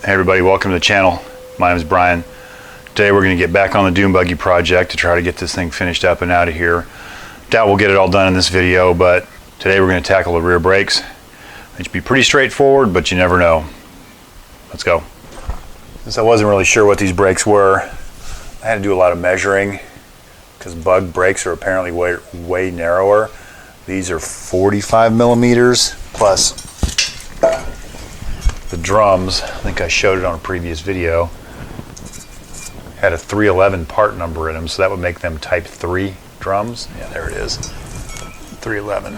Hey everybody, welcome to the channel. My name is Brian. Today we're going to get back on the Dune Buggy project to try to get this thing finished up and out of here. Doubt we'll get it all done in this video, but today we're going to tackle the rear brakes. It should be pretty straightforward, but you never know. Let's go. Since I wasn't really sure what these brakes were, I had to do a lot of measuring because Bug brakes are apparently way narrower. These are 45 millimeters plus the drums. I think I showed it on a previous video. Had a 311 part number in them, so that would make them type 3 drums. Yeah, there it is. 311.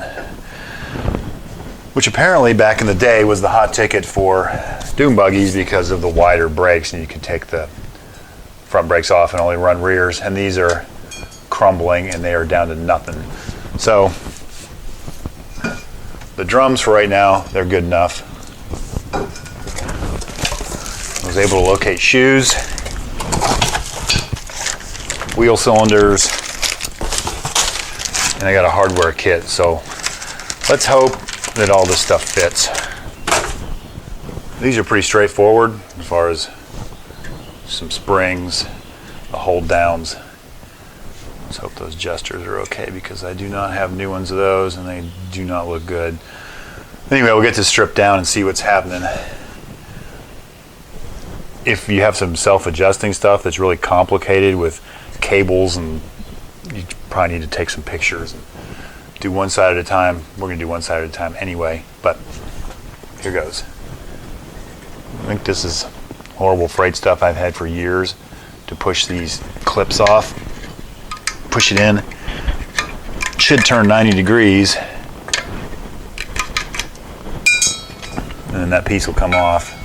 Which apparently back in the day was the hot ticket for Dune buggies because of the wider brakes, and you could take the front brakes off and only run rears, and these are crumbling and they are down to nothing. So the drums for right now, they're good enough. I was able to locate shoes, wheel cylinders, and I got a hardware kit, so let's hope that all this stuff fits. These are pretty straightforward as far as some springs, the hold downs. Let's hope those adjusters are okay because I do not have new ones of those and they do not look good. Anyway, we'll get this stripped down and see what's happening. If you have some self-adjusting stuff that's really complicated with cables, and you probably need to take some pictures and do one side at a time. We're going to do one side at a time anyway, but here goes. I think this is horrible freight stuff I've had for years to push these clips off. Push it in. It should turn 90 degrees. And then that piece will come off.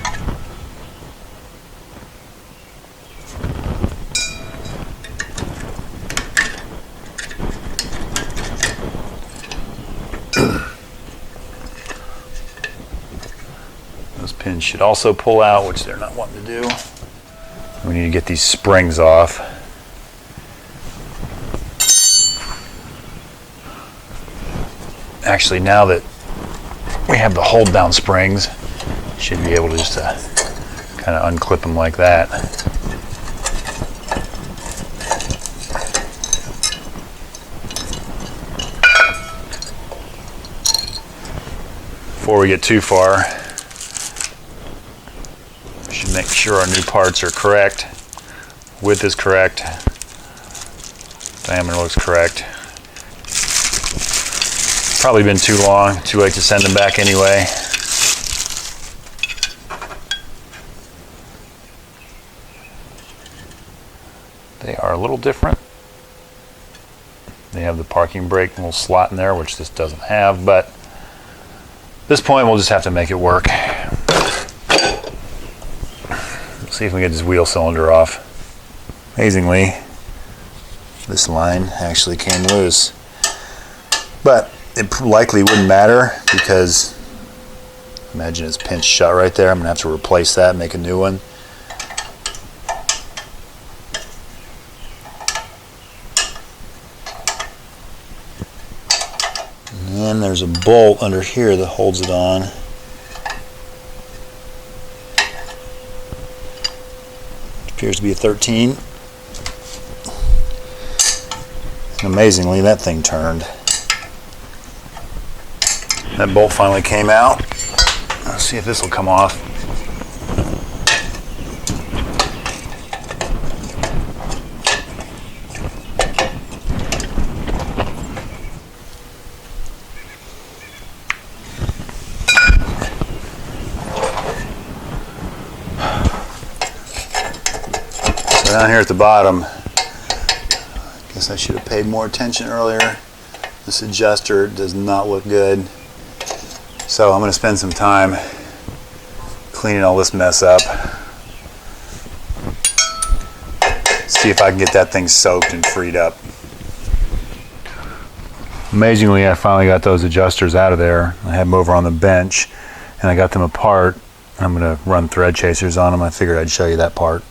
Those pins should also pull out, which they're not wanting to do. We need to get these springs off. Actually, now that we have the hold down springs, should be able to just kind of unclip them like that. Before we get too far, we should make sure our new parts are correct. Width is correct. Diameter looks correct. Probably been too long, too late to send them back anyway. They are a little different. They have the parking brake little slot in there, which this doesn't have, but at this point we'll just have to make it work. Let's see if we can get this wheel cylinder off. Amazingly, this line actually came loose. But it likely wouldn't matter because imagine it's pinched shut right there. I'm going to have to replace that and make a new one. And then there's a bolt under here that holds it on. It appears to be a 13. And amazingly, that thing turned. That bolt finally came out. Let's see if this will come off. So down here at the bottom, I guess I should have paid more attention earlier. This adjuster does not look good. So I'm going to spend some time cleaning all this mess up. See if I can get that thing soaked and freed up. Amazingly, I finally got those adjusters out of there. I had them over on the bench and I got them apart. I'm going to run thread chasers on them. I figured I'd show you that part.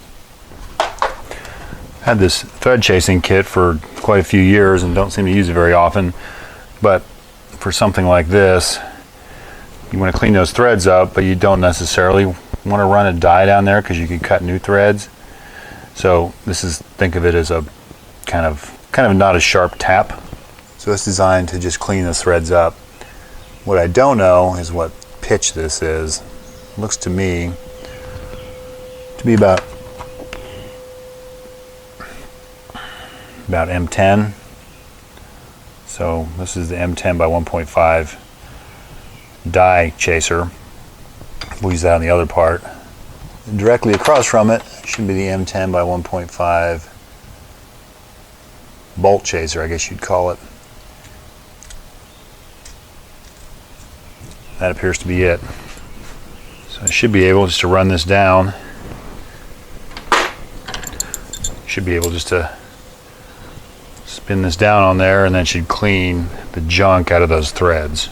Had this thread chasing kit for quite a few years and don't seem to use it very often, but for something like this, you want to clean those threads up, but you don't necessarily want to run a die down there because you can cut new threads. So this is, think of it as a kind of not a sharp tap. So it's designed to just clean the threads up. What I don't know is what pitch this is. It looks to me to be about M10. So this is the M10 by 1.5 die chaser. We'll use that on the other part. And directly across from it should be the M10 by 1.5 bolt chaser, I guess you'd call it. That appears to be it. So I should be able just to run this down. Should be able just to spin this down on there, and then should clean the junk out of those threads.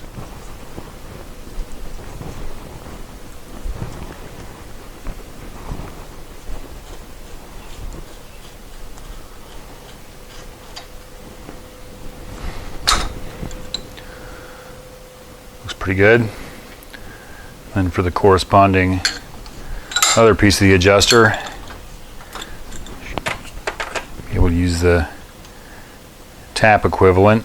Looks pretty good. And for the corresponding other piece of the adjuster, be able to use the tap equivalent.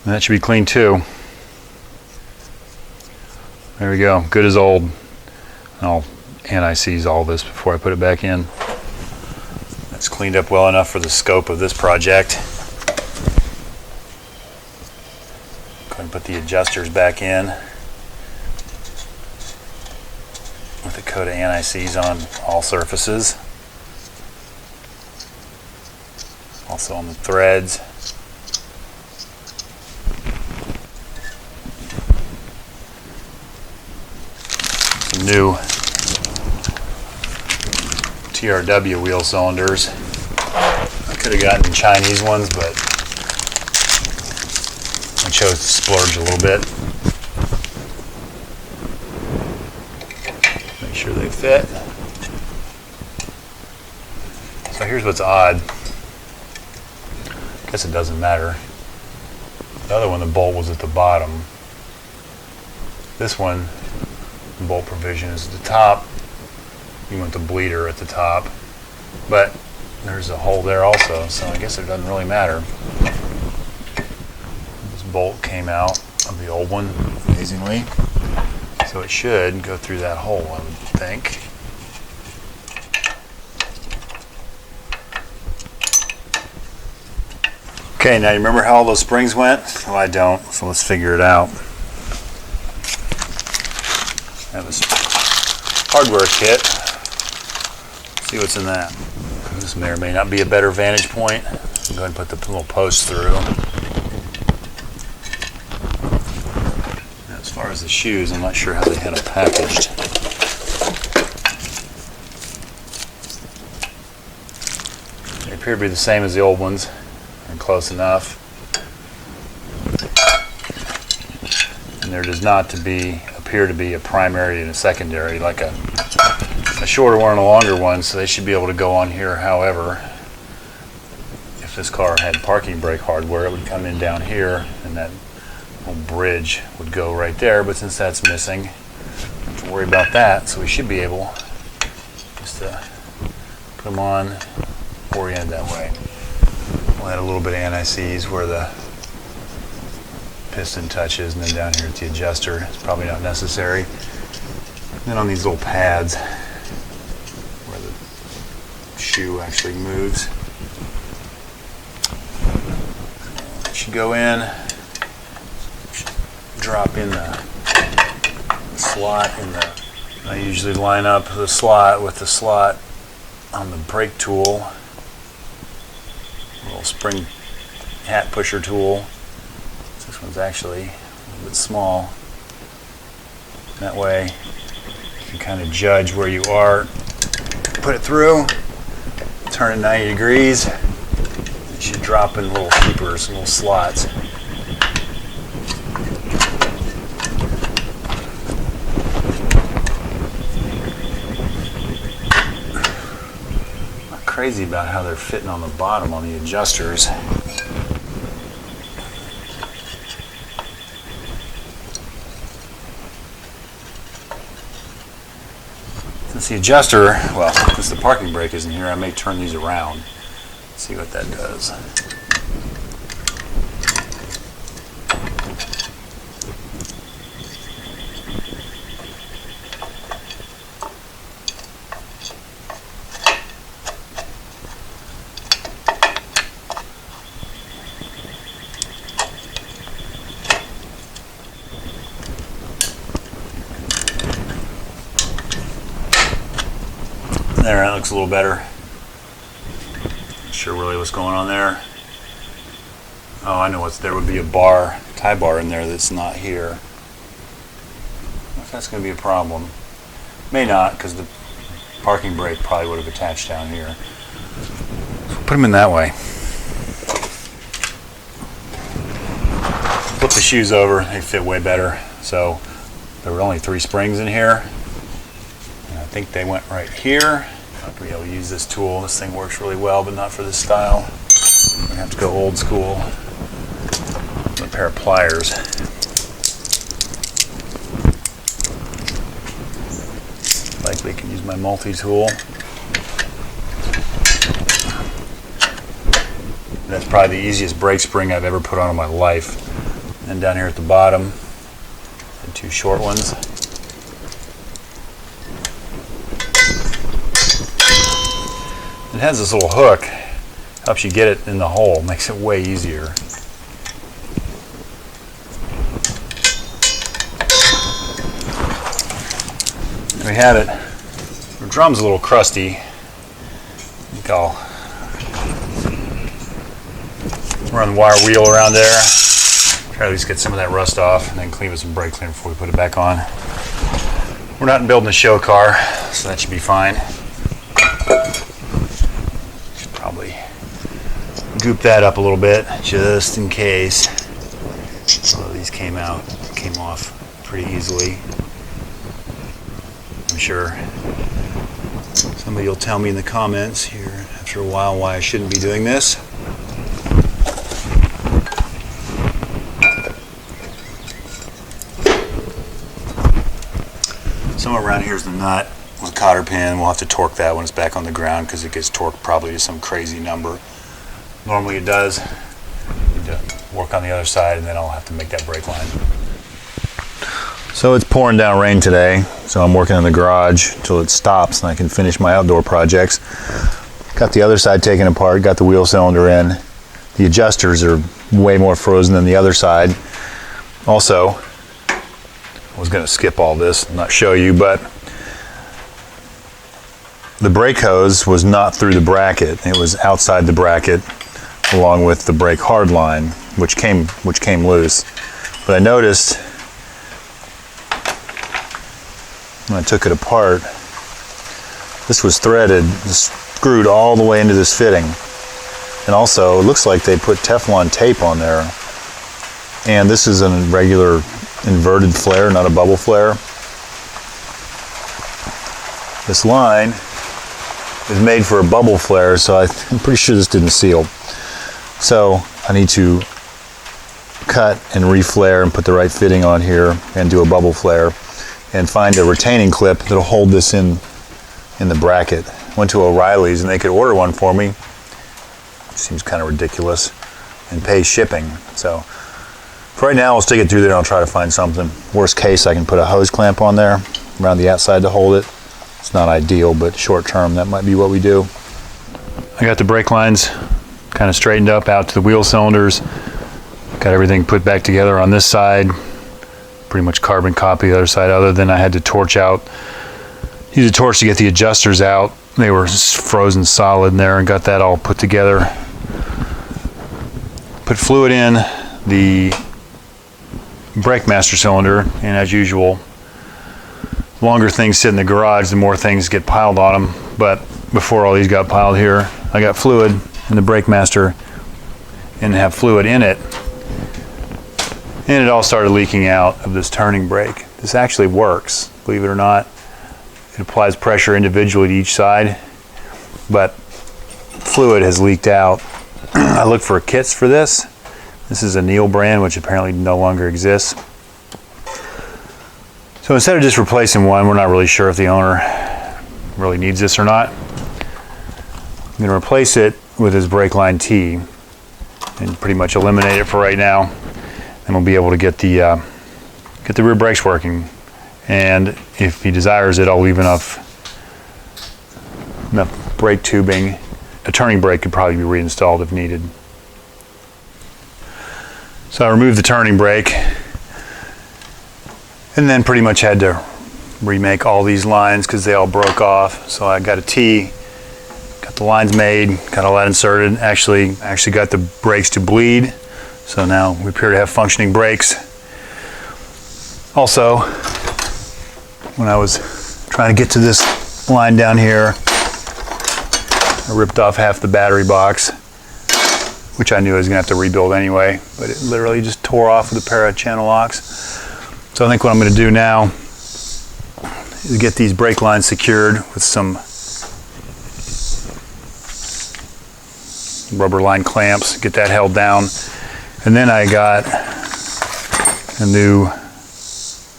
And that should be clean too. There we go, good as old. I'll anti-seize all this before I put it back in. That's cleaned up well enough for the scope of this project. Go ahead and put the adjusters back in with a coat of anti-seize on all surfaces. Also on the threads. Some new TRW wheel cylinders. I could have gotten Chinese ones, but I chose to splurge a little bit. Make sure they fit. So here's what's odd. I guess it doesn't matter. The other one, the bolt was at the bottom. This one, the bolt provision is at the top. You want the bleeder at the top, but there's a hole there also, so I guess it doesn't really matter. This bolt came out of the old one, amazingly, so it should go through that hole, I would think. Okay, now you remember how all those springs went? Well, I don't, so let's figure it out. I have this hardware kit. See what's in that. This may or may not be a better vantage point. Go ahead and put the little post through. As far as the shoes, I'm not sure how they had them packaged. They appear to be the same as the old ones, and close enough. And there does not appear to be a primary and a secondary, like a shorter one and a longer one, so they should be able to go on here. However, if this car had parking brake hardware, it would come in down here, and that little bridge would go right there, but since that's missing, don't have to worry about that, so we should be able just to put them on, oriented that way. We'll add a little bit of anti-seize where the piston touches, and then down here at the adjuster, it's probably not necessary. And then on these little pads, shoe actually moves. It should go in, drop in the slot I usually line up the slot with the slot on the brake tool, a little spring hat pusher tool. This one's actually a little bit small. That way you can kind of judge where you are, put it through, turn it 90 degrees. It should drop in little keepers, little slots. crazy about how they're fitting on the bottom on the adjusters. Since the adjuster, well, since the parking brake isn't here, I may turn these around. See what that does. There, that looks a little better. Not sure really what's going on there. Oh, I know what's there. Would be a bar, tie bar in there that's not here. If that's going to be a problem. May not, because the parking brake probably would have attached down here. So put them in that way. Flip the shoes over, they fit way better. So there were only 3 springs in here. And I think they went right here. I'll be able to use this tool. This thing works really well, but not for this style. I'm going to have to go old school with a pair of pliers. Likely can use my multi-tool. That's probably the easiest brake spring I've ever put on in my life. And down here at the bottom, the 2 short ones. It has this little hook, helps you get it in the hole, makes it way easier. There we have it. The drum's a little crusty. I think I'll run the wire wheel around there, try to at least get some of that rust off, and then clean with some brake cleaner before we put it back on. We're not building a show car, so that should be fine. Probably goop that up a little bit just in case. Although these came off pretty easily. I'm sure somebody will tell me in the comments here after a while why I shouldn't be doing this. Somewhere around here is the nut with a cotter pin. We'll have to torque that when it's back on the ground because it gets torqued probably to some crazy number. Normally it does. Need to work on the other side and then I'll have to make that brake line. So it's pouring down rain today, so I'm working in the garage until it stops and I can finish my outdoor projects. Got the other side taken apart, got the wheel cylinder in. The adjusters are way more frozen than the other side. Also, I was going to skip all this, not show you, but the brake hose was not through the bracket. It was outside the bracket along with the brake hard line, which came loose. But I noticed when I took it apart, this was threaded, screwed all the way into this fitting. And also, it looks like they put Teflon tape on there. And this is a regular inverted flare, not a bubble flare. This line is made for a bubble flare, so I'm pretty sure this didn't seal. So I need to cut and reflare and put the right fitting on here and do a bubble flare and find a retaining clip that'll hold this in the bracket. Went to O'Reilly's and they could order one for me. Seems kind of ridiculous, and pay shipping. So for right now, I'll stick it through there and I'll try to find something. Worst case, I can put a hose clamp on there around the outside to hold it. It's not ideal, but short term, that might be what we do. I got the brake lines kind of straightened up out to the wheel cylinders. Got everything put back together on this side. Pretty much carbon copy the other side, other than I had to torch out. Use a torch to get the adjusters out. They were frozen solid in there, and got that all put together. Put fluid in the brake master cylinder, and as usual, the longer things sit in the garage, the more things get piled on them. But before all these got piled here, I got fluid in the brake master and have fluid in it. And it all started leaking out of this turning brake. This actually works, believe it or not. It applies pressure individually to each side, but fluid has leaked out. I looked for kits for this. This is a Neil brand, which apparently no longer exists. So instead of just replacing one, we're not really sure if the owner really needs this or not. I'm going to replace it with his brake line T and pretty much eliminate it for right now. And we'll be able to get the rear brakes working. And if he desires it, I'll leave enough brake tubing. A turning brake could probably be reinstalled if needed. So I removed the turning brake and then pretty much had to remake all these lines because they all broke off. So I got a T, got the lines made, got all that inserted. Actually got the brakes to bleed. So now we appear to have functioning brakes. Also, when I was trying to get to this line down here, I ripped off half the battery box, which I knew I was gonna have to rebuild anyway, but it literally just tore off with a pair of channel locks. So I think what I'm gonna do now is get these brake lines secured with some rubber line clamps, get that held down. And then I got a new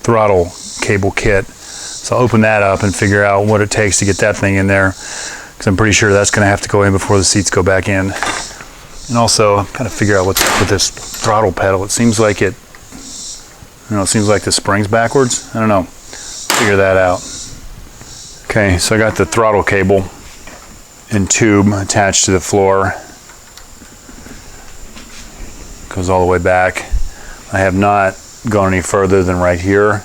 throttle cable kit. So I'll open that up and figure out what it takes to get that thing in there, because I'm pretty sure that's gonna have to go in before the seats go back in. And also kind of figure out what's up with this throttle pedal. It seems like it seems like the spring's backwards. I don't know, figure that out. Okay, so I got the throttle cable and tube attached to the floor. Goes all the way back. I have not gone any further than right here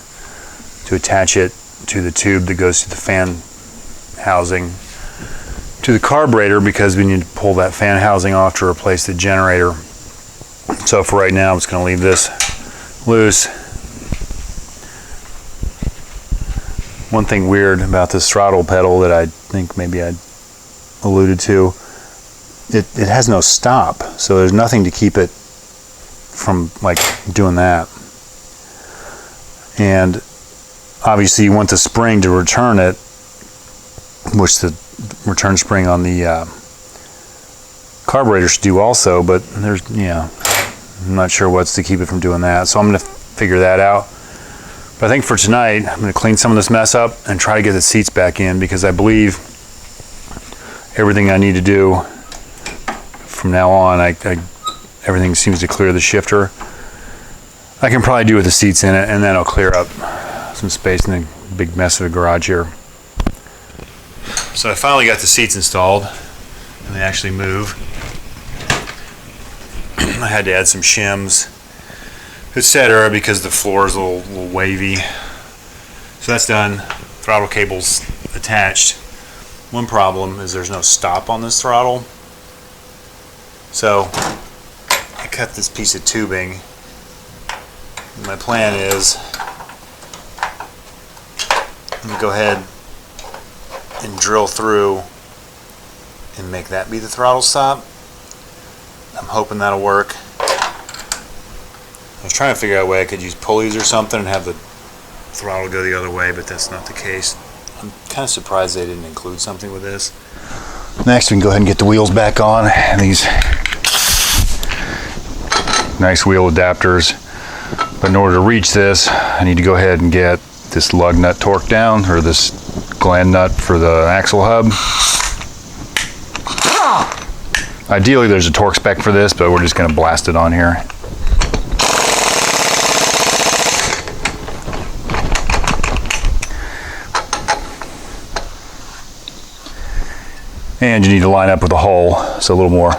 to attach it to the tube that goes to the fan housing to the carburetor, because we need to pull that fan housing off to replace the generator. So for right now, I'm just going to leave this loose. One thing weird about this throttle pedal that I think maybe I alluded to, it has no stop, so there's nothing to keep it from like doing that. And obviously you want the spring to return it, which the return spring on the carburetor should do also, but I'm not sure what's to keep it from doing that. So I'm going to figure that out. But I think for tonight, I'm going to clean some of this mess up and try to get the seats back in, because I believe everything I need to do from now on, everything seems to clear the shifter. I can probably do with the seats in it, and then I'll clear up some space in the big mess of a garage here. So I finally got the seats installed, and they actually move. I had to add some shims, etc., because the floor is a little wavy. So that's done. Throttle cable's attached. One problem is there's no stop on this throttle. So I cut this piece of tubing. My plan is I'm going to go ahead and drill through and make that be the throttle stop. I'm hoping that'll work. I was trying to figure out a way I could use pulleys or something and have the throttle go the other way, but that's not the case. I'm kind of surprised they didn't include something with this. Next, we can go ahead and get the wheels back on. These nice wheel adapters. But in order to reach this, I need to go ahead and get this lug nut torqued down, or this gland nut for the axle hub. Ideally, there's a torque spec for this, but we're just going to blast it on here. And you need to line up with the hole, so a little more.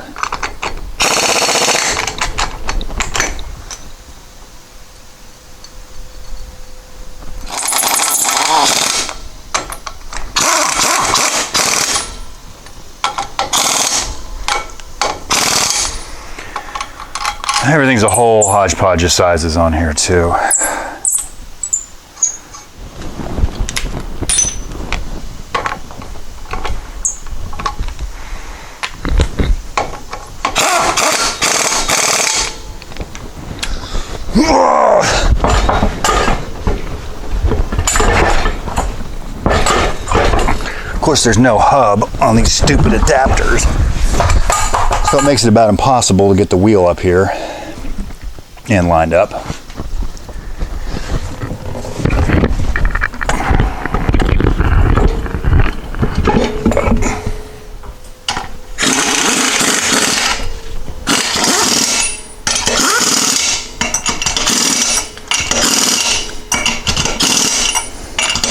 Everything's a whole hodgepodge of sizes on here too. Of course, there's no hub on these stupid adapters. So it makes it about impossible to get the wheel up here and lined up.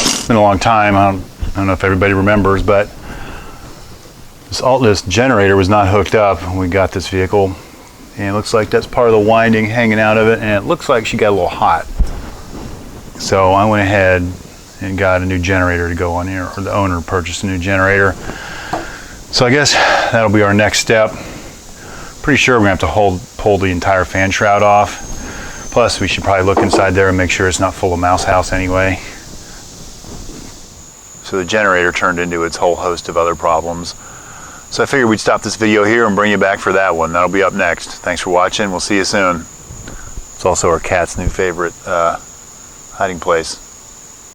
It's been a long time. I don't know if everybody remembers, but this generator was not hooked up when we got this vehicle, and it looks like that's part of the winding hanging out of it, and it looks like she got a little hot. So I went ahead and got a new generator to go on here, or the owner purchased a new generator. So I guess that'll be our next step. Pretty sure we're gonna have to pull the entire fan shroud off. Plus we should probably look inside there and make sure it's not full of mouse house anyway. So the generator turned into its whole host of other problems. So I figured we'd stop this video here and bring you back for that one. That'll be up next. Thanks for watching. We'll see you soon. It's also our cat's new favorite hiding place.